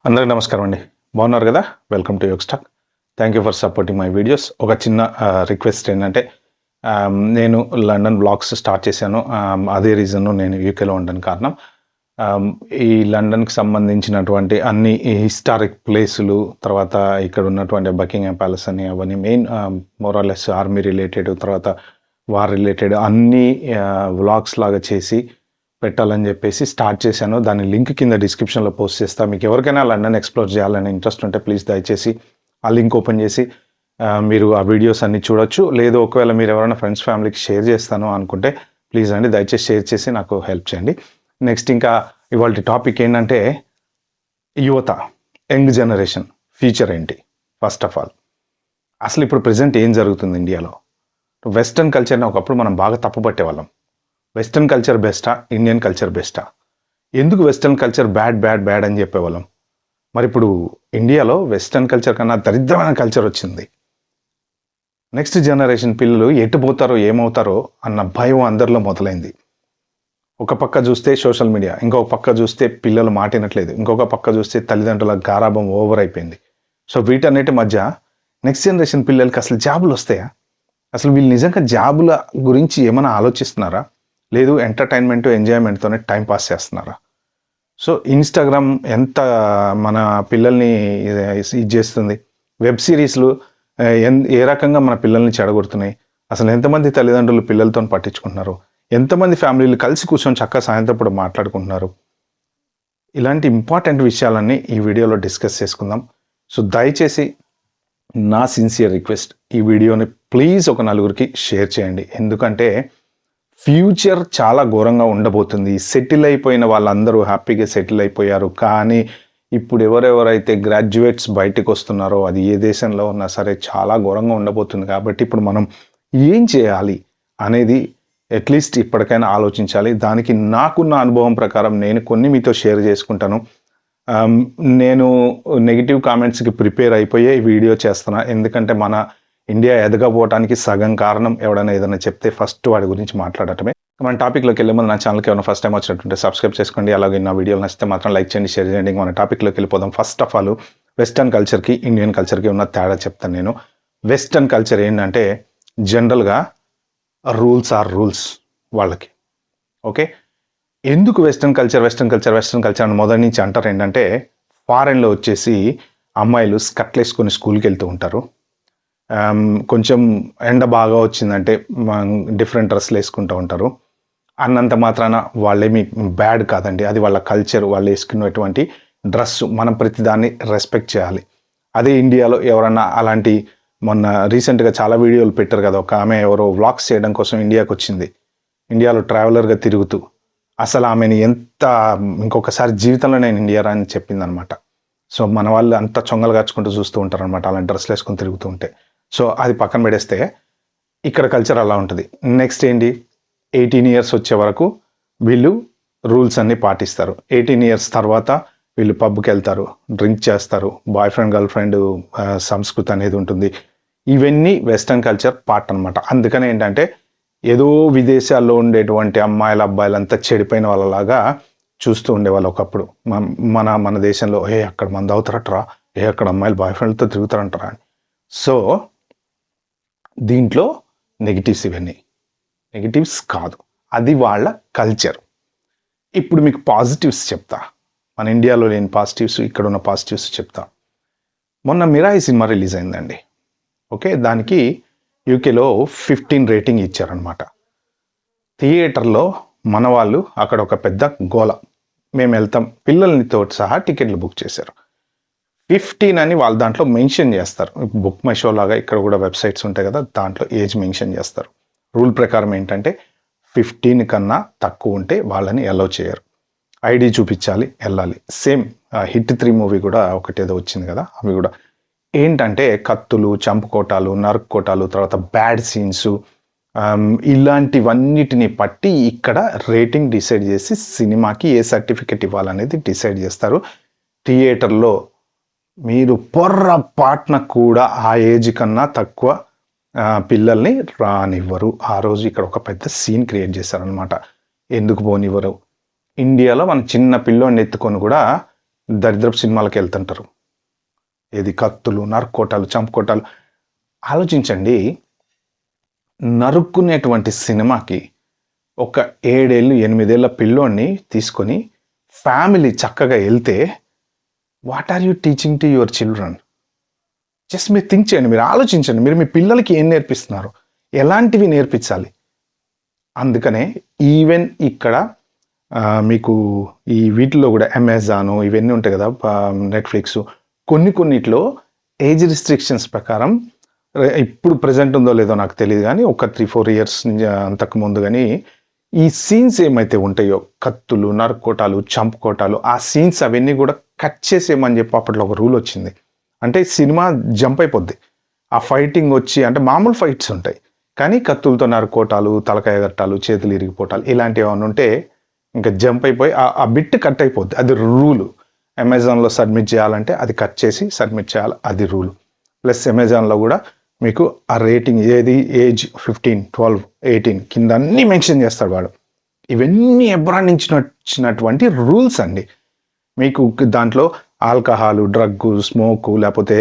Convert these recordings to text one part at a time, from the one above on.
అందరికీ నమస్కారం అండి. బాగున్నారు కదా? Welcome to Yog Stack. Thank you for supporting my videos. ఒక చిన్న రిక్వెస్ట్ ఏంటంటే, నేను లండన్ బ్లాగ్స్ స్టార్ట్ చేశాను. అదే రీజన్ నేను యూకేలో ఉండడానికి కారణం. ఈ లండన్కి సంబంధించినటువంటి అన్ని హిస్టారిక్ ప్లేసులు, తర్వాత ఇక్కడ ఉన్నటువంటి బకింగ్హామ్ ప్యాలెస్ అని అవన్నీ మెయిన్ మోరాలెస్ ఆర్మీ రిలేటెడ్, తర్వాత వార్ రిలేటెడ్ అన్ని వ్లాగ్స్ లాగా చేసి పెట్టాలని చెప్పేసి స్టార్ట్ చేశాను. దాని లింక్ కింద డిస్క్రిప్షన్లో పోస్ట్ చేస్తాను. మీకు ఎవరికైనా లండన్ ఎక్స్ప్లోర్ చేయాలని ఇంట్రెస్ట్ ఉంటే ప్లీజ్ దయచేసి ఆ లింక్ ఓపెన్ చేసి మీరు ఆ వీడియోస్ అన్ని చూడొచ్చు. లేదు ఒకవేళ మీరు ఎవరైనా ఫ్రెండ్స్ ఫ్యామిలీకి షేర్ చేస్తాను అనుకుంటే ప్లీజ్ అండి దయచేసి షేర్ చేసి నాకు హెల్ప్ చేయండి. నెక్స్ట్ ఇంకా ఇవాళ టాపిక్ ఏంటంటే యువత, యంగ్ జనరేషన్ ఫ్యూచర్ ఏంటి. ఫస్ట్ ఆఫ్ ఆల్ అసలు ఇప్పుడు ప్రజెంట్ ఏం జరుగుతుంది ఇండియాలో? వెస్టర్న్ కల్చర్ని ఒకప్పుడు మనం బాగా తప్పుపట్టేవాళ్ళం. వెస్టర్న్ కల్చర్ బెస్టా, ఇండియన్ కల్చర్ బెస్టా? ఎందుకు వెస్టర్న్ కల్చర్ బ్యాడ్ అని చెప్పేవాళ్ళం? మరి ఇప్పుడు ఇండియాలో వెస్టర్న్ కల్చర్ కన్నా దరిద్రమైన కల్చర్ వచ్చింది. నెక్స్ట్ జనరేషన్ పిల్లలు ఎటు పోతారో ఏమవుతారో అన్న భయం అందరిలో మొదలైంది. ఒక పక్క చూస్తే సోషల్ మీడియా, ఇంకొక పక్క చూస్తే పిల్లలు మాటినట్లేదు, ఇంకొక పక్క చూస్తే తల్లిదండ్రుల గారాభం ఓవర్ అయిపోయింది. సో వీటన్నిటి మధ్య నెక్స్ట్ జనరేషన్ పిల్లలకి అసలు జాబులు వస్తాయా? అసలు వీళ్ళు నిజంగా జాబుల గురించి ఏమైనా ఆలోచిస్తున్నారా? లేదు ఎంటర్టైన్మెంట్ ఎంజాయ్మెంట్తోనే టైం పాస్ చేస్తున్నారా? సో ఇన్స్టాగ్రామ్ ఎంత మన పిల్లల్ని ఇది చేస్తుంది. వెబ్ సిరీస్లు ఏ రకంగా మన పిల్లల్ని చెడగొడుతున్నాయి. అసలు ఎంతమంది తల్లిదండ్రులు పిల్లలతో పట్టించుకుంటున్నారు, ఎంతమంది ఫ్యామిలీలు కలిసి కూర్చొని చక్కగా సాయంత్రం మాట్లాడుకుంటున్నారు. ఇలాంటి ఇంపార్టెంట్ విషయాలన్నీ ఈ వీడియోలో డిస్కస్ చేసుకుందాం. సో దయచేసి నా సిన్సియర్ రిక్వెస్ట్, ఈ వీడియోని ప్లీజ్ ఒక నలుగురికి షేర్ చేయండి. ఎందుకంటే ఫ్యూచర్ చాలా ఘోరంగా ఉండబోతుంది. సెటిల్ అయిపోయిన వాళ్ళందరూ హ్యాపీగా సెటిల్ అయిపోయారు, కానీ ఇప్పుడు ఎవరెవరైతే గ్రాడ్యుయేట్స్ బయటకు వస్తున్నారో అది ఏ దేశంలో ఉన్నా సరే చాలా ఘోరంగా ఉండబోతుంది. కాబట్టి ఇప్పుడు మనం ఏం చేయాలి అనేది అట్లీస్ట్ ఇప్పటికైనా ఆలోచించాలి. దానికి నాకున్న అనుభవం ప్రకారం నేను కొన్ని మీతో షేర్ చేసుకుంటాను. నేను నెగిటివ్ కామెంట్స్కి ప్రిపేర్ అయిపోయే ఈ వీడియో చేస్తున్నా. ఎందుకంటే మన ఇండియా ఎదగబోవడానికి సగం కారణం ఎవడైనా ఏదైనా చెప్తే ఫస్ట్ వాడి గురించి మాట్లాడటమే. మన టాపిక్లోకి వెళ్ళే ముందు నా ఛానల్కి ఏమైనా ఫస్ట్ టైం వచ్చినట్టుంటే సబ్స్క్రైబ్ చేసుకోండి. అలాగే నా వీడియోలు నచ్చితే మాత్రం లైక్ చేయండి, షేర్ చేయండి. మన టాపిక్లోకి వెళ్ళిపోదాం. ఫస్ట్ ఆఫ్ ఆల్ వెస్టర్న్ కల్చర్కి ఇండియన్ కల్చర్కి ఉన్న తేడా చెప్తాను నేను. వెస్టర్న్ కల్చర్ ఏంటంటే జనరల్గా రూల్స్ ఆర్ రూల్స్ వాళ్ళకి. ఓకే, ఎందుకు వెస్టర్న్ కల్చర్ అని మొదటి నుంచి అంటారు ఏంటంటే, ఫారెన్లో వచ్చేసి అమ్మాయిలు స్కర్ట్లు వేసుకొని స్కూల్కి వెళ్తూ ఉంటారు. కొంచెం ఎండ బాగా వచ్చిందంటే డిఫరెంట్ డ్రెస్లు వేసుకుంటూ ఉంటారు. అన్నంత మాత్రాన వాళ్ళేమి బ్యాడ్ కాదండి, అది వాళ్ళ కల్చర్. వాళ్ళు వేసుకున్నటువంటి డ్రెస్, మనం ప్రతిదాన్ని రెస్పెక్ట్ చేయాలి. అదే ఇండియాలో ఎవరన్నా అలాంటి, మొన్న రీసెంట్గా చాలా వీడియోలు పెట్టారు కదా, ఒక ఆమె ఎవరో వ్లాగ్స్ చేయడం కోసం ఇండియాకి వచ్చింది, ఇండియాలో ట్రావెలర్గా తిరుగుతూ. అసలు ఆమెను ఎంత ఇంకొకసారి జీవితంలో నేను ఇండియా అని చెప్పిందనమాట. సో మన వాళ్ళు అంతా చొంగలు కాచుకుంటూ చూస్తూ ఉంటారు అనమాట అలాంటి డ్రెస్లు వేసుకొని తిరుగుతూ ఉంటే. సో అది పక్కన పెడేస్తే ఇక్కడ కల్చర్ అలా ఉంటుంది. నెక్స్ట్ ఏంటి, 18 ఇయర్స్ వచ్చే వరకు వీళ్ళు రూల్స్ అన్నీ పాటిస్తారు. 18 ఇయర్స్ తర్వాత వీళ్ళు పబ్కి వెళ్తారు, డ్రింక్ చేస్తారు, బాయ్ ఫ్రెండ్ గర్ల్ ఫ్రెండ్ సంస్కృతి అనేది ఉంటుంది. ఇవన్నీ వెస్టర్న్ కల్చర్ పార్ట్ అనమాట. అందుకనే ఏంటంటే ఏదో విదేశాల్లో ఉండేటువంటి అమ్మాయిల అబ్బాయిలంతా చెడిపోయిన వాళ్ళలాగా చూస్తూ ఉండేవాళ్ళు ఒకప్పుడు. మన దేశంలో అక్కడ మంది అవుతారట్రా, అక్కడ అమ్మాయిలు బాయ్ ఫ్రెండ్తో తిరుగుతారంటారా అని. సో దీంట్లో నెగిటివ్స్, ఇవన్నీ నెగిటివ్స్ కాదు, అది వాళ్ళ కల్చర్. ఇప్పుడు మీకు పాజిటివ్స్ చెప్తా. మన ఇండియాలో లేని పాజిటివ్స్, ఇక్కడ ఉన్న పాజిటివ్స్ చెప్తా. మొన్న మిరాయి సినిమా రిలీజ్ అయిందండి. ఓకే, దానికి యూకేలో 15 రేటింగ్ ఇచ్చారనమాట. థియేటర్లో మన వాళ్ళు అక్కడ ఒక పెద్ద గోల, మేము వెళ్తాం, పిల్లలతో సహా టికెట్లు బుక్ చేశారు. 15 అని వాళ్ళు దాంట్లో మెన్షన్ చేస్తారు. బుక్ మై షో లాగా ఇక్కడ కూడా వెబ్సైట్స్ ఉంటాయి కదా, దాంట్లో ఏజ్ మెన్షన్ చేస్తారు. రూల్ ప్రకారం ఏంటంటే 15 కన్నా తక్కువ ఉంటే వాళ్ళని అలౌ చేయరు. ఐడి చూపించాలి, వెళ్ళాలి. సేమ్ హిట్ 3 మూవీ కూడా ఒకటి ఏదో వచ్చింది కదా, అవి కూడా ఏంటంటే కత్తులు, చంపుకోటాలు, నరుక్కోటాలు, తర్వాత బ్యాడ్ సీన్స్, ఇలాంటివన్నిటిని పట్టి ఇక్కడ రేటింగ్ డిసైడ్ చేసి సినిమాకి ఏ సర్టిఫికెట్ ఇవ్వాలనేది డిసైడ్ చేస్తారు. థియేటర్లో మీరు పొర్రపాటున కూడా ఆ ఏజ్ కన్నా తక్కువ పిల్లల్ని రానివ్వరు. ఆ రోజు ఇక్కడ ఒక పెద్ద సీన్ క్రియేట్ చేశారనమాట. ఎందుకు పోనివ్వరు? ఇండియాలో మన చిన్న పిల్లోని ఎత్తుకొని కూడా దరిద్రపు సినిమాలకు వెళ్తుంటారు. ఏది కత్తులు, నరుక్కోటాలు, చంపుకోటాలు. ఆలోచించండి, నరుక్కునేటువంటి సినిమాకి ఒక 7 ఏళ్ళు 8 ఏళ్ళ పిల్లోడిని తీసుకొని ఫ్యామిలీ చక్కగా వెళ్తే what are you teaching to your children? Just మీరు థింక్ చేయండి, మీరు ఆలోచించండి. మీరు మీ పిల్లలకి ఏం నేర్పిస్తున్నారు, ఎలాంటివి నేర్పించాలి? అందుకనే ఈవెన్ ఇక్కడ మీకు ఈ వీటిలో కూడా అమెజాను ఇవన్నీ ఉంటాయి కదా, నెట్ఫ్లిక్స్, కొన్నిట్లో ఏజ్ రిస్ట్రిక్షన్స్ ప్రకారం, ఇప్పుడు ప్రజెంట్ ఉందో లేదో నాకు తెలియదు కానీ ఒక 3-4 ఇయర్స్ అంతకు ముందు కానీ ఈ సీన్స్ ఏమైతే ఉంటాయో, కత్తులు, నరుక్కోటాలు, చంపుకోటాలు, ఆ సీన్స్ అవన్నీ కూడా కట్ చేసేయమని చెప్పి అప్పట్లో ఒక రూల్ వచ్చింది. అంటే సినిమా జంప్ అయిపోద్ది. ఆ ఫైటింగ్ వచ్చి, అంటే మామూలు ఫైట్స్ ఉంటాయి కానీ కత్తులతో నరుక్కోటాలు, తలకాయ గట్టాలు, చేతులు ఇరిగిపోటాలు ఇలాంటివి ఏమైనా ఉంటే ఇంకా జంప్ అయిపోయి ఆ బిట్ కట్ అయిపోద్ది. అది రూలు. అమెజాన్లో సబ్మిట్ చేయాలంటే అది కట్ చేసి సబ్మిట్ చేయాలి, అది రూల్. ప్లస్ అమెజాన్లో కూడా మీకు ఆ రేటింగ్ ఏది, ఏజ్ 15, 12, 18 కింద అన్నీ మెన్షన్ చేస్తాడు వాడు. ఇవన్నీ ఎబ్రా నుంచి వచ్చినటువంటి రూల్స్ అండి. మీకు దాంట్లో ఆల్కహాలు, డ్రగ్గు, స్మోకు, లేకపోతే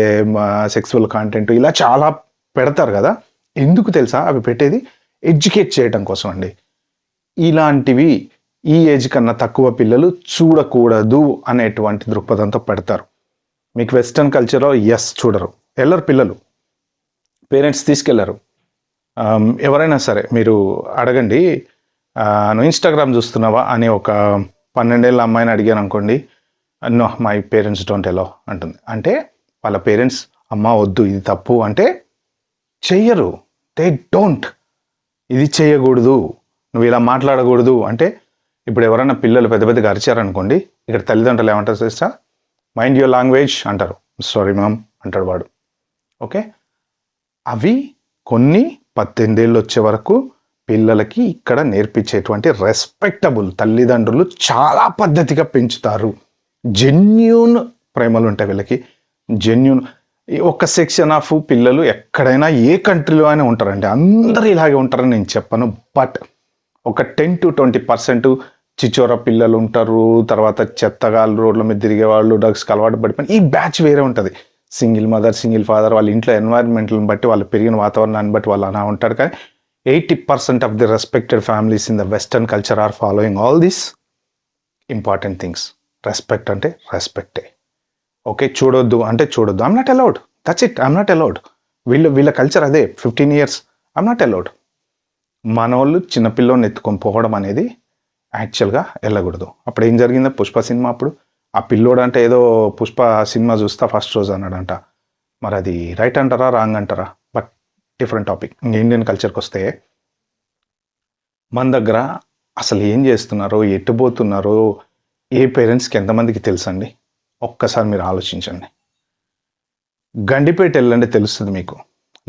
సెక్సువల్ కాంటెంట్ ఇలా చాలా పెడతారు కదా. ఎందుకు తెలుసా? అవి పెట్టేది ఎడ్యుకేట్ చేయడం కోసం అండి. ఇలాంటివి ఈ ఏజ్ కన్నా తక్కువ పిల్లలు చూడకూడదు అనేటువంటి దృక్పథంతో పెడతారు. మీకు వెస్టర్న్ కల్చర్లో చూడరు, వెళ్ళరు పిల్లలు, పేరెంట్స్ తీసుకెళ్లరు. ఎవరైనా సరే మీరు అడగండి, నువ్వు ఇన్స్టాగ్రామ్ చూస్తున్నావా అని ఒక 12 ఏళ్ళ అమ్మాయిని అడిగాను అనుకోండి, no my parents don't allow అంటుంది. అంటే వాళ్ళ పేరెంట్స్ అమ్మ వద్దు ఇది తప్పు అంటే చెయ్యరు. దే డోంట్, ఇది చేయకూడదు, నువ్వు ఇలా మాట్లాడకూడదు అంటే. ఇప్పుడు ఎవరైనా పిల్లలు పెద్ద పెద్దగా అరిచారనుకోండి, ఇక్కడ తల్లిదండ్రులు ఏమంటారు తెలుసా? మైండ్ యువర్ లాంగ్వేజ్ అంటారు. సారీ మ్యామ్ అంటాడు వాడు. ఓకే, అవి కొన్ని 18 ఏళ్ళు వచ్చే వరకు పిల్లలకి ఇక్కడ నేర్పించేటువంటి రెస్పెక్టబుల్. తల్లిదండ్రులు చాలా పద్ధతిగా పెంచుతారు. జెన్యూన్ ప్రేమలు ఉంటాయి వీళ్ళకి, జెన్యూన్. ఒక సెక్షన్ ఆఫ్ పిల్లలు ఎక్కడైనా ఏ కంట్రీలో అయినా ఉంటారండి, అందరూ ఇలాగే ఉంటారని నేను చెప్పను. బట్ ఒక 10-20% చిచోర పిల్లలు ఉంటారు, తర్వాత చెత్తగాళ్ళు, రోడ్ల మీద తిరిగే వాళ్ళు, డ్రగ్స్కి అలవాటు పడిపోయి ఈ బ్యాచ్ వేరే ఉంటుంది. సింగిల్ మదర్, సింగిల్ ఫాదర్, వాళ్ళ ఇంట్లో ఎన్వైరన్మెంట్ని బట్టి, వాళ్ళు పెరిగిన వాతావరణాన్ని బట్టి వాళ్ళు అలా ఉంటారు. కానీ 80% of the respected families in the western culture or following all these important things. Respect అంటే రెస్పెక్టే. ఓకే, చూడొద్దు అంటే చూడొద్దు. I'm not allowed, that's it, I'm not allowed. వీళ్ళ కల్చర్ అదే. 15 ఇయర్స్ ఐఎమ్ నాట్ అలౌడ్. మనోళ్ళు చిన్నపిల్లోని ఎత్తుకొని పోవడం అనేది యాక్చువల్గా వెళ్ళకూడదు. అప్పుడు ఏం జరిగిందో పుష్ప సినిమా అప్పుడు, ఆ పిల్లోడు అంటే ఏదో పుష్ప సినిమా చూస్తా ఫస్ట్ రోజు అన్నాడంట. మరి అది రైట్ అంటారా రాంగ్ అంటారా? But different topic. ఇండియన్ కల్చర్కి వస్తే మన దగ్గర అసలు ఏం చేస్తున్నారో, ఎట్టుపోతున్నారో ఏ పేరెంట్స్కి ఎంతమందికి తెలుసండి? ఒక్కసారి మీరు ఆలోచించండి. గండిపేట వెళ్ళండి తెలుస్తుంది మీకు.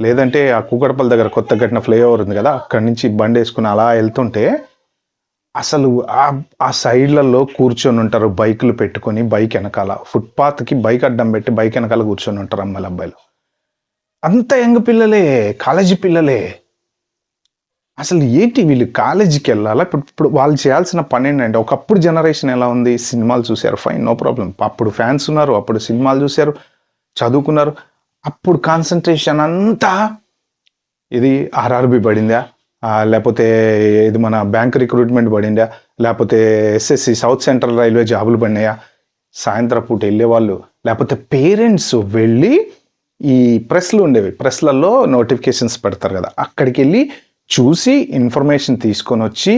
లేదంటే ఆ కూకట్పల్లి దగ్గర కొత్త కట్టిన ఫ్లైఓవర్ ఉంది కదా, అక్కడి నుంచి బండి వేసుకుని అలా వెళ్తుంటే అసలు ఆ సైడ్లలో కూర్చొని ఉంటారు బైకులు పెట్టుకొని. బైక్ వెనకాల ఫుట్పాత్కి బైక్ అడ్డం పెట్టి బైక్ వెనకాల కూర్చొని ఉంటారు అమ్మాయిలు, అబ్బాయిలు. అంత యంగ్ పిల్లలే, కాలేజీ పిల్లలే. అసలు ఏంటి వీళ్ళు కాలేజీకి వెళ్ళాలా? ఇప్పుడు వాళ్ళు చేయాల్సిన పని ఏంటంటే, ఒకప్పుడు జనరేషన్ ఎలా ఉంది? సినిమాలు చూశారు, ఫైన్, నో ప్రాబ్లం. అప్పుడు ఫ్యాన్స్ ఉన్నారు, అప్పుడు సినిమాలు చూశారు, చదువుకున్నారు. అప్పుడు కాన్సన్ట్రేషన్ అంతా ఇది ఆర్ఆర్బి పడిందా, లేకపోతే ఇది మన బ్యాంక్ రిక్రూట్మెంట్ పడిందా, లేకపోతే ఎస్ఎస్సి సౌత్ సెంట్రల్ రైల్వే జాబులు పడినాయా, సాయంత్రం పూట వెళ్ళేవాళ్ళు. లేకపోతే పేరెంట్స్ వెళ్ళి ఈ ప్రెస్లు ఉండేవి, ప్రెస్లలో నోటిఫికేషన్స్ పెడతారు కదా, అక్కడికి వెళ్ళి చూసి ఇన్ఫర్మేషన్ తీసుకొని వచ్చి,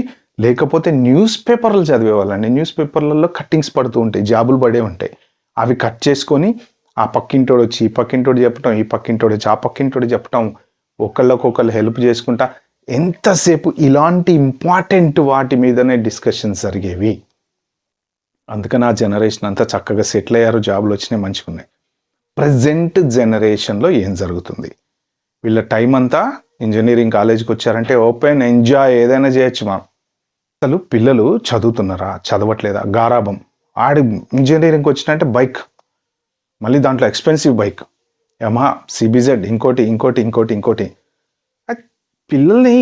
లేకపోతే న్యూస్ పేపర్లు చదివేవాళ్ళండి. న్యూస్ పేపర్లలో కట్టింగ్స్ పడుతూ ఉంటాయి, జాబులు పడే ఉంటాయి. అవి కట్ చేసుకొని ఆ పక్కింటోడు వచ్చి ఈ పక్కింటోడు చెప్పటం, ఈ పక్కింటోడు వచ్చి ఆ పక్కింటోడు చెప్పటం, ఒకళ్ళకొకళ్ళు హెల్ప్ చేసుకుంటా ఎంతసేపు ఇలాంటి ఇంపార్టెంట్ వాటి మీదనే డిస్కషన్స్ జరిగేవి. అందుకని ఆ జనరేషన్ అంతా చక్కగా సెటిల్ అయ్యారు, జాబులు వచ్చినాయి, మంచిగా ఉన్నాయి. ప్రజెంట్ జనరేషన్లో ఏం జరుగుతుంది? వీళ్ళ టైం అంతా ఇంజనీరింగ్ కాలేజీకి వచ్చారంటే ఓపెన్ ఎంజాయ్ ఏదైనా చేయొచ్చు. మా అసలు పిల్లలు చదువుతున్నారా, చదవట్లేదా? గారాబం. ఆడి ఇంజనీరింగ్కి వచ్చినంటే బైక్, మళ్ళీ దాంట్లో ఎక్స్పెన్సివ్ బైక్, యమహా సిబిజెడ్, ఇంకోటి ఇంకోటి ఇంకోటి ఇంకోటి. పిల్లల్ని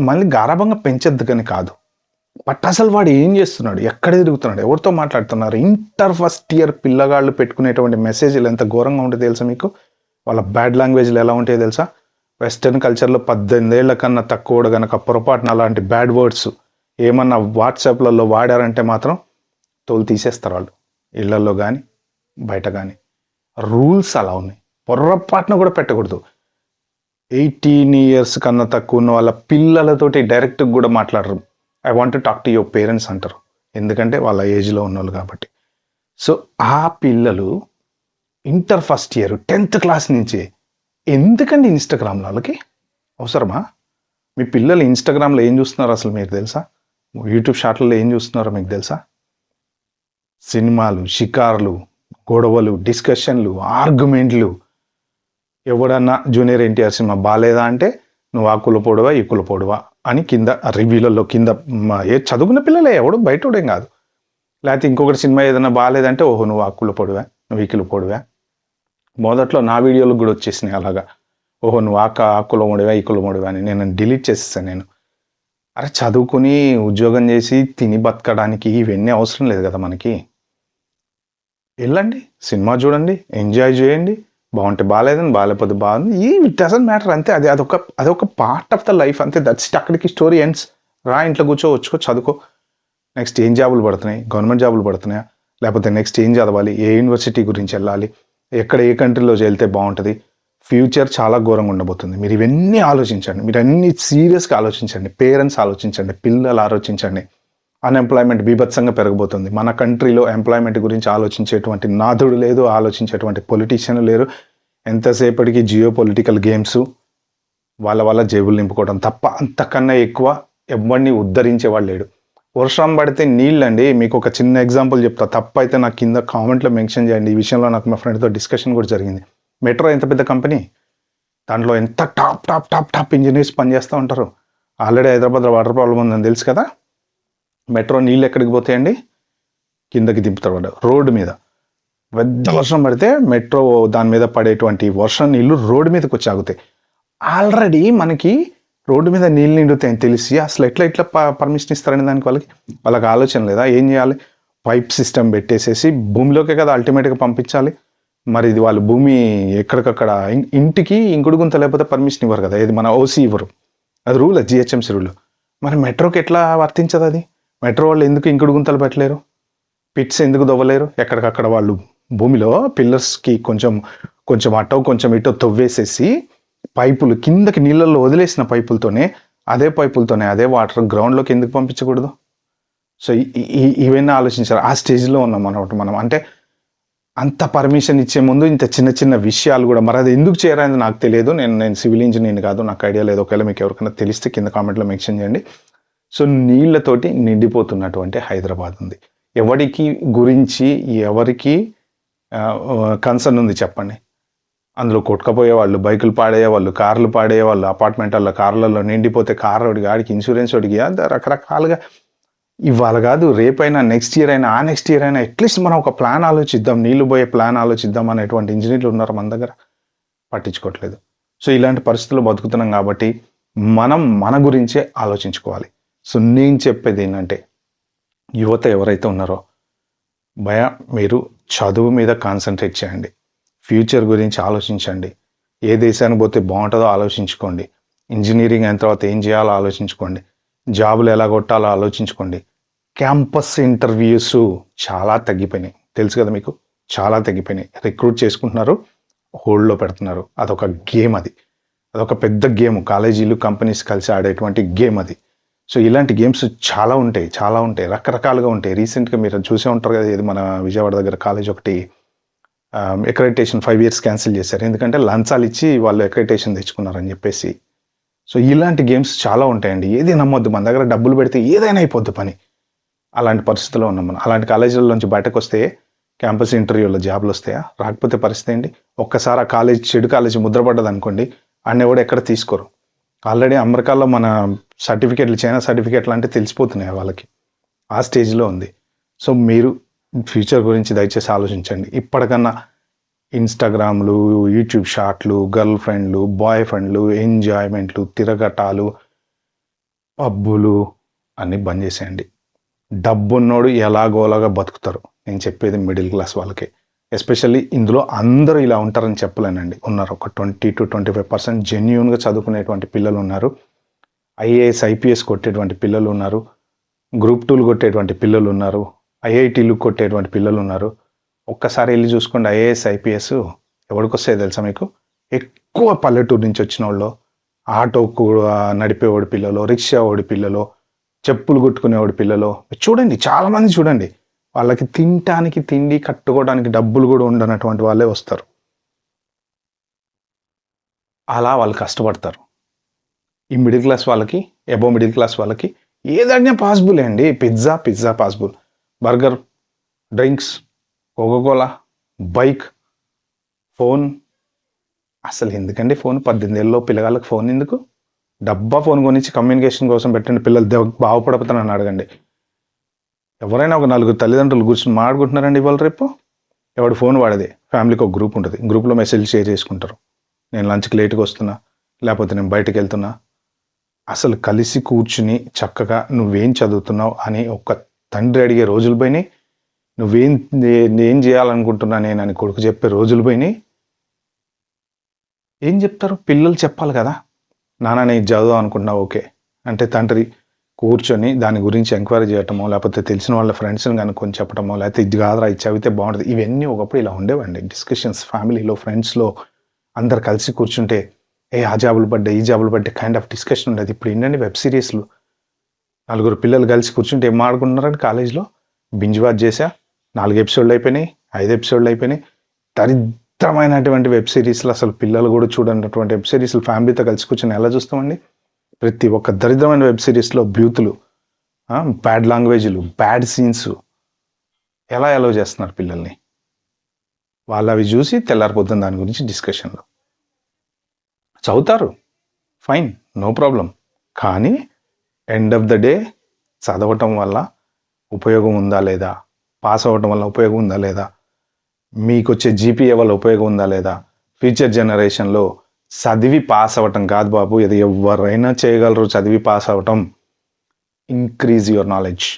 మళ్ళీ గారాబంగా పెంచొద్దు కానీ కాదు, బట్ అసలు వాడు ఏం చేస్తున్నాడు, ఎక్కడ తిరుగుతున్నాడు, ఎవరితో మాట్లాడుతున్నారు? ఇంటర్ ఫస్ట్ ఇయర్ పిల్లగాళ్ళు పెట్టుకునేటువంటి మెసేజ్లు ఎంత ఘోరంగా ఉంటాయో తెలుసా మీకు? వాళ్ళ బ్యాడ్ లాంగ్వేజ్లు ఎలా ఉంటాయో తెలుసా? వెస్టర్న్ కల్చర్లో 18 ఏళ్ల కన్నా తక్కువ కనుక పొరపాటున అలాంటి బ్యాడ్ వర్డ్స్ ఏమన్నా వాట్సాప్లలో వాడారంటే మాత్రం తోలు తీసేస్తారు వాళ్ళు, ఇళ్లలో కానీ బయట కానీ. రూల్స్ అలా ఉన్నాయి, పొరపాటున కూడా పెట్టకూడదు. 18 ఇయర్స్ కన్నా తక్కువ ఉన్న వాళ్ళ పిల్లలతోటి డైరెక్ట్గా కూడా మాట్లాడరు. I want to talk to your parents అంటారు, ఎందుకంటే వాళ్ళ ఏజ్లో ఉన్నోళ్ళు కాబట్టి. సో ఆ పిల్లలు inter first year 10th class నుంచి ఎందుకండి ఇన్స్టాగ్రామ్లో వాళ్ళకి అవసరమా? మీ పిల్లలు ఇన్స్టాగ్రామ్లో ఏం చూస్తున్నారో అసలు మీకు తెలుసా? యూట్యూబ్ షార్ట్లలో ఏం చూస్తున్నారో మీకు తెలుసా? సినిమాలు, షికార్లు, గొడవలు, డిస్కషన్లు, ఆర్గ్యుమెంట్లు. ఎవడన్నా జూనియర్ ఎన్టీఆర్ సినిమా బాగాలేదా అంటే నువ్వు ఆ కులపోడువా ఈ కులపోడువా అని కింద రివ్యూలలో కింద ఏ చదువుకున్న పిల్లలే, ఎవడు బయటోడేం కాదు. లేకపోతే ఇంకొకటి సినిమా ఏదైనా బాగాలేదంటే ఓహో నువ్వు ఆ కులపోడువా నువ్వు ఈ కులపోడువా. మొదట్లో నా వీడియోలకు కూడా వచ్చేసినాయి అలాగా, ఓహో నువ్వు ఆ కులమోడివా ఈ కులమోడివా అని. నేను డిలీట్ చేసేసాను నేను. అరే చదువుకుని ఉద్యోగం చేసి తిని బతకడానికి ఇవన్నీ అవసరం లేదు కదా మనకి. వెళ్ళండి, సినిమా చూడండి, ఎంజాయ్ చేయండి, బాగుంటే బాగాలేదని, బాగాలేకపోతే బాగుంది, ఇట్ డజంట్ మ్యాటర్ అంతే. అదొక పార్ట్ ఆఫ్ ద లైఫ్ అంతే. దట్స్ అక్కడికి స్టోరీ ఎండ్స్. రా ఇంట్లో కూర్చో చదువుకో. నెక్స్ట్ ఏం జాబులు పడుతున్నాయి, గవర్నమెంట్ జాబులు పడుతున్నాయా, లేకపోతే నెక్స్ట్ ఏం చదవాలి, ఏ యూనివర్సిటీ గురించి వెళ్ళాలి, ఎక్కడ ఏ కంట్రీలో వెళ్తే బాగుంటుంది, ఫ్యూచర్ చాలా ఘోరంగా ఉండబోతుంది. మీరు ఇవన్నీ ఆలోచించండి, మీరు అన్ని సీరియస్గా ఆలోచించండి. పేరెంట్స్ ఆలోచించండి, పిల్లలు ఆలోచించండి. అన్ఎంప్లాయ్మెంట్ బీభత్సంగా పెరగబోతుంది. మన కంట్రీలో ఎంప్లాయ్మెంట్ గురించి ఆలోచించేటువంటి నాథుడు లేదు, ఆలోచించేటువంటి పొలిటీషియన్ లేరు. ఎంతసేపటికి జియో పొలిటికల్ గేమ్స్, వాళ్ళ జేబులు నింపుకోవడం తప్ప అంతకన్నా ఎక్కువ ఎవరిని ఉద్ధరించేవాడు లేడు. వర్షం పడితే నీళ్ళండి. మీకు ఒక చిన్న ఎగ్జాంపుల్ చెప్తా, తప్ప అయితే నాకు కింద కామెంట్లో మెన్షన్ చేయండి. ఈ విషయంలో నాకు మా ఫ్రెండ్తో డిస్కషన్ కూడా జరిగింది. మెట్రో ఎంత పెద్ద కంపెనీ, దాంట్లో ఎంత టాప్ ఇంజనీర్స్ పనిచేస్తూ ఉంటారు. ఆల్రెడీ హైదరాబాద్లో వాటర్ ప్రాబ్లం ఉందని తెలుసు కదా. మెట్రో నీళ్ళు ఎక్కడికి పోతాయండి, కిందకి దింపుతాడు రోడ్డు మీద. పెద్ద వర్షం పడితే మెట్రో దాని మీద పడేటువంటి వర్షం నీళ్లు రోడ్డు మీదకి వచ్చి ఆగుతాయి. ఆల్రెడీ మనకి రోడ్డు మీద నీళ్ళు నిండుతాయని తెలిసి అసలు ఎట్లా పర్మిషన్ ఇస్తారని దానికి వాళ్ళకి ఆలోచన లేదా? ఏం చేయాలి, పైప్ సిస్టమ్ పెట్టేసేసి భూమిలోకే కదా అల్టిమేట్గా పంపించాలి. మరి ఇది వాళ్ళు భూమి ఎక్కడికక్కడ ఇంటికి ఇంకుడు గుంత లేకపోతే పర్మిషన్ ఇవ్వరు కదా, ఇది మన ఓసీ ఇవ్వరు, అది రూల్, జిహెచ్ఎంసీ రూల్. మరి మెట్రోకి ఎట్లా వర్తించదు అది? మెట్రో వాళ్ళు ఎందుకు ఇంకుడు గుంతలు పెట్టలేరు, పిట్స్ ఎందుకు దవ్వలేరు? ఎక్కడికక్కడ వాళ్ళు భూమిలో పిల్లర్స్కి కొంచెం అటో కొంచెం ఇటో తవ్వేసేసి పైపులు కిందకి నీళ్ళల్లో వదిలేసిన పైపులతోనే అదే వాటర్ గ్రౌండ్లోకి ఎందుకు పంపించకూడదు? సో ఇవన్నీ ఆలోచించారు. ఆ స్టేజ్లో ఉన్నాం అన్నమాట మనం. అంటే అంత పర్మిషన్ ఇచ్చే ముందు ఇంత చిన్న విషయాలు కూడా, మరి అది ఎందుకు చేయరనేది నాకు తెలియదు. నేను సివిల్ ఇంజనీర్ని కాదు, నాకు ఐడియా లేదు. ఒకవేళ మీకు ఎవరికైనా తెలిస్తే కింద కామెంట్లో మెన్షన్ చేయండి. సో నీళ్లతోటి నిండిపోతున్నటువంటి హైదరాబాద్ ఉంది. ఎవరికి గురించి ఎవరికి కన్సర్న్ ఉంది చెప్పండి? అందులో కొట్టుకపోయేవాళ్ళు, బైకులు పాడేయేవాళ్ళు, కార్లు పాడేయేవాళ్ళు, అపార్ట్మెంట్లలో కార్లలో నిండిపోతే కార్ వాడికి, ఆడికి ఇన్సూరెన్స్ వాడికి, రకరకాలుగా. ఇవాళ కాదు రేపైనా, నెక్స్ట్ ఇయర్ అయినా, ఆ నెక్స్ట్ ఇయర్ అయినా అట్లీస్ట్ మనం ఒక ప్లాన్ ఆలోచిద్దాం, నీళ్లు పోయే ప్లాన్ ఆలోచిద్దాం అనేటువంటి ఇంజనీర్లు ఉన్నారు మన దగ్గర, పట్టించుకోవట్లేదు. సో ఇలాంటి పరిస్థితుల్లో బతుకుతున్నాం కాబట్టి మనం మన గురించే ఆలోచించుకోవాలి. సో నేను చెప్పేది ఏంటంటే, యువత ఎవరైతే ఉన్నారో మీరు చదువు మీద కాన్సన్ట్రేట్ చేయండి, ఫ్యూచర్ గురించి ఆలోచించండి, ఏ దేశానికి పోతే బాగుంటుందో ఆలోచించుకోండి, ఇంజనీరింగ్ అయిన తర్వాత ఏం చేయాలో ఆలోచించుకోండి, జాబులు ఎలా కొట్టాలో ఆలోచించుకోండి. క్యాంపస్ ఇంటర్వ్యూస్ చాలా తగ్గిపోయినాయి, తెలుసు కదా మీకు, చాలా తగ్గిపోయినాయి. రిక్రూట్ చేసుకుంటున్నారు, హోల్డ్లో పెడుతున్నారు. అదొక గేమ్, అదొక పెద్ద గేమ్. కాలేజీలు కంపెనీస్ కలిసి ఆడేటువంటి గేమ్ అది. సో ఇలాంటి గేమ్స్ చాలా ఉంటాయి, రకరకాలుగా ఉంటాయి. రీసెంట్గా మీరు చూసే ఉంటారు కదా, ఇది మన విజయవాడ దగ్గర కాలేజ్ ఒకటి అక్రెడిటేషన్ 5 years క్యాన్సిల్ చేశారు, ఎందుకంటే లంచాలు ఇచ్చి వాళ్ళు అక్రెడిటేషన్ తెచ్చుకున్నారని చెప్పేసి. సో ఇలాంటి గేమ్స్ చాలా ఉంటాయండి. ఏది నమ్మొద్దు, మన దగ్గర డబ్బులు పెడితే ఏదైనా అయిపోద్ది పని. అలాంటి పరిస్థితుల్లో ఉన్నాం మనం. అలాంటి కాలేజీల నుంచి బయటకు వస్తే క్యాంపస్ ఇంటర్వ్యూలో జాబులు వస్తాయా? రాకపోతే పరిస్థితి ఏంటి? ఒక్కసారి ఆ చెడు కాలేజీ ముద్రపడ్డది అనుకోండి, అన్నీ కూడా ఎక్కడ తీసుకోరు. ఆల్రెడీ అమెరికాలో మన సర్టిఫికేట్లు, చైనా సర్టిఫికేట్లు అంటే తెలిసిపోతున్నాయి వాళ్ళకి, ఆ స్టేజ్లో ఉంది. సో మీరు ఫ్యూచర్ గురించి దయచేసి ఆలోచించండి. ఇప్పటికన్నా ఇన్స్టాగ్రామ్లు, యూట్యూబ్ షార్ట్లు, గర్ల్ ఫ్రెండ్లు, బాయ్ ఫ్రెండ్లు, ఎంజాయ్మెంట్లు, తిరగటాలు, పబ్బులు, అన్నీ బంద్ చేసేయండి. డబ్బున్నోడు ఎలాగోలాగా బతుకుతారు. నేను చెప్పేది మిడిల్ క్లాస్ వాళ్ళకి. ఎస్పెషల్లీ ఇందులో అందరూ ఇలా ఉంటారని చెప్పలేనండి. ఉన్నారు ఒక 20-25% జెన్యూన్గా చదువుకునేటువంటి పిల్లలు ఉన్నారు. ఐఏఎస్ ఐపీఎస్ కొట్టేటువంటి పిల్లలు ఉన్నారు. గ్రూప్ 2లు కొట్టేటువంటి పిల్లలు ఉన్నారు. ఐఐటీలు కొట్టేటువంటి పిల్లలు ఉన్నారు. ఒక్కసారి వెళ్ళి చూసుకోండి. ఐఏఎస్ ఐపీఎస్ ఎవరికి వస్తాయో తెలుసా మీకు? ఎక్కువ పల్లెటూరు నుంచి వచ్చిన వాళ్ళు, ఆటో నడిపేవాడి పిల్లలు, రిక్షా వాడి పిల్లలు, చెప్పులు కుట్టుకునేవాడి పిల్లలు చూడండి, చాలామంది చూడండి, వాళ్ళకి తినటానికి తిండి కట్టుకోవడానికి డబ్బులు కూడా ఉండనటువంటి వాళ్ళే వస్తారు. అలా వాళ్ళు కష్టపడతారు. ఈ మిడిల్ క్లాస్ వాళ్ళకి, అబోవ్ మిడిల్ క్లాస్ వాళ్ళకి ఏదైనా పాసిబుల్ అండి. Pizza possible, burger, drinks, Coca Cola, bike, phone. అసలు ఎందుకండి ఫోన్? 18 ఏళ్ళలో పిల్లగాళ్ళకి ఫోన్ ఎందుకు? డబ్బా ఫోన్ కొనిచ్చి కమ్యూనికేషన్ కోసం పెట్టండి, పిల్లలు బాగుపడతానని అడగండి. ఎవరైనా ఒక 4 తల్లిదండ్రులు కూర్చొని మాట్లాడుకుంటున్నారండి ఇవాళ రేపు? ఎవడు ఫోన్ వాడేది. ఫ్యామిలీకి ఒక గ్రూప్ ఉంటుంది, గ్రూప్లో మెసేజ్ షేర్ చేసుకుంటారు. నేను లంచ్కి లేట్గా వస్తున్నా, లేకపోతే నేను బయటకు వెళ్తున్నా. అసలు కలిసి కూర్చుని చక్కగా నువ్వేం చదువుతున్నావు అని ఒక తండ్రి అడిగే రోజులు పోయినాయి. ఏం చేయాలనుకుంటున్నా నేనని కొడుకు చెప్పే రోజులు పోయినాయి. ఏం చెప్తారు? పిల్లలు చెప్పాలి కదా. నాన్న నేను చదువు అనుకుంటున్నా, ఓకే అంటే తండ్రి కూర్చొని దాని గురించి ఎంక్వైరీ చేయటమో, లేకపోతే తెలిసిన వాళ్ళ ఫ్రెండ్స్ని కనుక్కొని చెప్పటమో, లేకపోతే ఇది కాదురా ఇది చదివితే బాగుంటుంది. ఇవన్నీ ఒకప్పుడు ఇలా ఉండేవండి డిస్కషన్స్. ఫ్యామిలీలో, ఫ్రెండ్స్లో అందరు కలిసి కూర్చుంటే ఆ జాబులు పడ్డాయి, ఈ జాబులు పడ్డాయి కైండ్ ఆఫ్ డిస్కషన్ ఉండేది. ఇప్పుడు ఏంటంటే వెబ్ సిరీస్లు. 4 పిల్లలు కలిసి కూర్చుంటే ఏం ఆడుకుంటున్నారండి కాలేజ్లో? బింజ్ వాచ్ చేసా, 4 ఎపిసోడ్లు అయిపోయినాయి, 5 ఎపిసోడ్లు అయిపోయినాయి. దరిద్రమైనటువంటి వెబ్ సిరీస్లు, అసలు పిల్లలు కూడా చూడనటువంటి వెబ్ సిరీస్లు ఫ్యామిలీతో కలిసి కూర్చొని ఎలా చూస్తామండి? ప్రతి ఒక్క దరిద్రమైన వెబ్ సిరీస్లో బ్యూతులు, బ్యాడ్ లాంగ్వేజ్లు, బ్యాడ్ సీన్స్ ఎలా అలౌ చేస్తున్నారు పిల్లల్ని? వాళ్ళు అవి చూసి తెల్లారిపోతుంది దాని గురించి డిస్కషన్లు. చదువుతారు, ఫైన్, నో ప్రాబ్లం. కానీ ఎండ్ ఆఫ్ ద డే చదవటం వల్ల ఉపయోగం ఉందా లేదా, పాస్ అవ్వటం వల్ల ఉపయోగం ఉందా లేదా, మీకు వచ్చే జీపీఏ వల్ల ఉపయోగం ఉందా లేదా? ఫ్యూచర్ జనరేషన్లో చదివి పాస్ అవ్వటం కాదు బాబు, ఇది ఎవరైనా చేయగలరు. చదివి పాస్ అవ్వటం, increase your knowledge,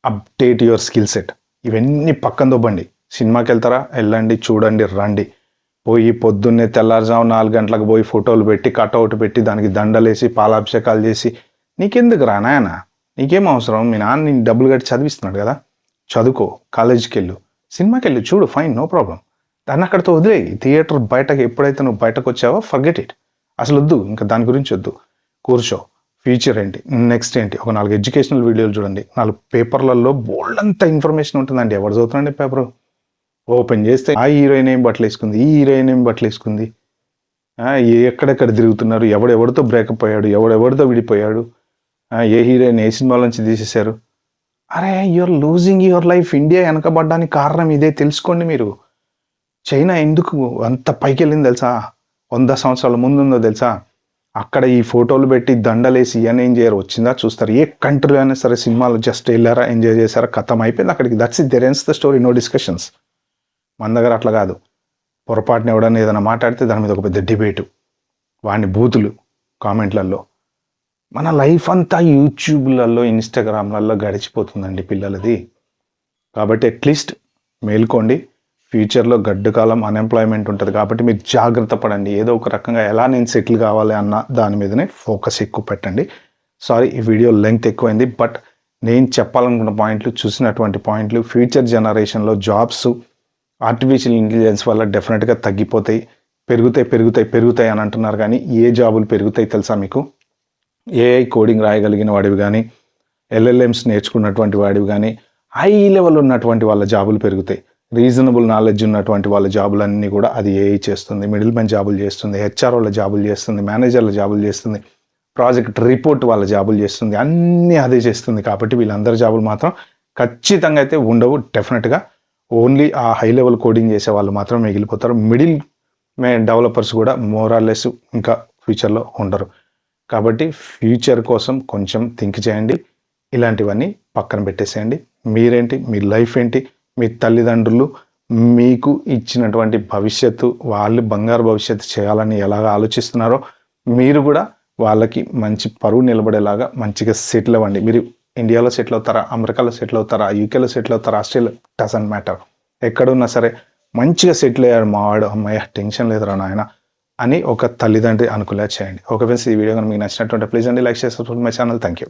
update your skill set. ఇవన్నీ పక్కన దొబ్బండి. సినిమాకి వెళ్తారా? వెళ్ళండి, చూడండి, రండి. పోయి పొద్దున్నే తెల్లారుజాము 4 గంటలకు పోయి ఫోటోలు పెట్టి, కట్అవుట్ పెట్టి, దానికి దండలేసి, పాలాభిషేకాలు చేసి, నీకెందుకు రా నాయన? నీకేం అవసరం? మీ నాన్న నేను డబ్బులు కట్టి చదివిస్తున్నాడు కదా, చదువుకో, కాలేజీకి వెళ్ళు, సినిమాకి వెళ్ళు, చూడు, ఫైన్, నో ప్రాబ్లం. దాన్ని అక్కడితో వదిలేయి. థియేటర్ బయటకు ఎప్పుడైతే నువ్వు బయటకు వచ్చావో ఫర్గెట్ ఇట్. అసలు వద్దు, ఇంకా దాని గురించి వద్దు. కూర్చో, ఫ్యూచర్ ఏంటి, నెక్స్ట్ ఏంటి, ఒక 4 ఎడ్యుకేషనల్ వీడియోలు చూడండి. 4 పేపర్లలో బోల్డ్ అంత ఇన్ఫర్మేషన్ ఉంటుందండి. ఎవరు చదువుతానండి పేపరు? ఓపెన్ చేస్తే ఆ హీరోయిన్ ఏం బట్టలు వేసుకుంది, ఈ హీరోయిన్ ఏం బట్టలు వేసుకుంది, ఎక్కడెక్కడ తిరుగుతున్నారు, ఎవడెవరితో బ్రేకప్ అయ్యాడు, ఎవడెవరితో విడిపోయాడు, ఏ హీరోయిన్ ఏ సినిమాల నుంచి తీసేశారు. అరే, you're losing your life. India వెనకబడ్డానికి కారణం ఇదే, తెలుసుకోండి మీరు. చైనా ఎందుకు అంత పైకి వెళ్ళింది తెలుసా? 100 సంవత్సరాల ముందు ఉందో తెలుసా? అక్కడ ఈ ఫోటోలు పెట్టి దండలేసి ఇవన్నీ ఏం చేయరు, వచ్చిందా చూస్తారు. ఏ కంట్రీలో అయినా సరే సినిమాలు జస్ట్ వెళ్ళారా, ఎంజాయ్ చేశారా, ఖతం అయిపోయింది అక్కడికి. That's it, there ends the story, no discussions. మన దగ్గర అట్లా కాదు. పొరపాటున ఎవడన్నా ఏదైనా మాట్లాడితే దాని మీద ఒక పెద్ద డిబేటు, వాడిని బూతులు కామెంట్లలో. మన లైఫ్ అంతా యూట్యూబ్లలో, ఇన్స్టాగ్రామ్లలో గడిచిపోతుందండి పిల్లలది. కాబట్టి అట్లీస్ట్ మేల్కోండి. ఫ్యూచర్లో గడ్డు కాలం, అన్ఎంప్లాయ్మెంట్ ఉంటుంది. కాబట్టి మీరు జాగ్రత్త పడండి. ఏదో ఒక రకంగా ఎలా నేను సెటిల్ కావాలి అన్న దాని మీదనే ఫోకస్ ఎక్కువ పెట్టండి. సారీ, ఈ వీడియో లెంగ్త్ ఎక్కువైంది, బట్ నేను చెప్పాలనుకున్న పాయింట్లు, చూసినటువంటి పాయింట్లు, ఫ్యూచర్ జనరేషన్లో జాబ్స్ ఆర్టిఫిషియల్ ఇంటెలిజెన్స్ వల్ల డెఫినెట్గా తగ్గిపోతాయి. పెరుగుతాయి అని అంటున్నారు, కానీ ఏ జాబులు పెరుగుతాయి తెలుసా మీకు? ఏఐ కోడింగ్ రాయగలిగిన వాడివి కానీ, ఎల్ఎల్ఎంస్ నేర్చుకున్నటువంటి వాడివి కానీ, హై లెవెల్ ఉన్నటువంటి వాళ్ళ జాబులు పెరుగుతాయి. రీజనబుల్ నాలెడ్జ్ ఉన్నటువంటి వాళ్ళ జాబులన్నీ కూడా అది ఏఐ చేస్తుంది. మిడిల్ మ్యాన్ జాబులు చేస్తుంది, హెచ్ఆర్ వాళ్ళ జాబులు చేస్తుంది, మేనేజర్ల జాబులు చేస్తుంది, ప్రాజెక్ట్ రిపోర్ట్ వాళ్ళ జాబులు చేస్తుంది, అన్నీ అదే చేస్తుంది. కాబట్టి వీళ్ళందరి జాబులు మాత్రం ఖచ్చితంగా అయితే ఉండవు. డెఫినెట్గా ఓన్లీ ఆ హై లెవెల్ కోడింగ్ చేసే వాళ్ళు మాత్రం మిగిలిపోతారు. మిడిల్ డెవలపర్స్ కూడా మోరాలెస్ ఇంకా ఫ్యూచర్లో ఉండరు. కాబట్టి ఫ్యూచర్ కోసం కొంచెం థింక్ చేయండి. ఇలాంటివన్నీ పక్కన పెట్టేసేయండి. మీరేంటి, మీ లైఫ్ ఏంటి, మీ తల్లిదండ్రులు మీకు ఇచ్చినటువంటి భవిష్యత్తు, వాళ్ళు బంగారు భవిష్యత్తు చేయాలని ఎలాగ ఆలోచిస్తున్నారో మీరు కూడా వాళ్ళకి మంచి పరువు నిలబడేలాగా మంచిగా సెటిల్ అవ్వండి. మీరు ఇండియాలో సెటిల్ అవుతారా, అమెరికాలో సెటిల్ అవుతారా, యూకేలో సెటిల్ అవుతారా, ఆస్ట్రేలియా, డజంట్ మ్యాటర్. ఎక్కడున్నా సరే మంచిగా సెటిల్ అయ్యాడు మావాడు, అమ్మాయి టెన్షన్ లేదురా నాయన అని ఒక తల్లిదండ్రి అనుకునేలా చేయండి. ఓకే ఫ్రెండ్స్, ఈ వీడియో కనుక మీకు నచ్చినట్టుంటే ప్లీజ్ అండి లైక్ చేసి subscribe my channel. Thank you.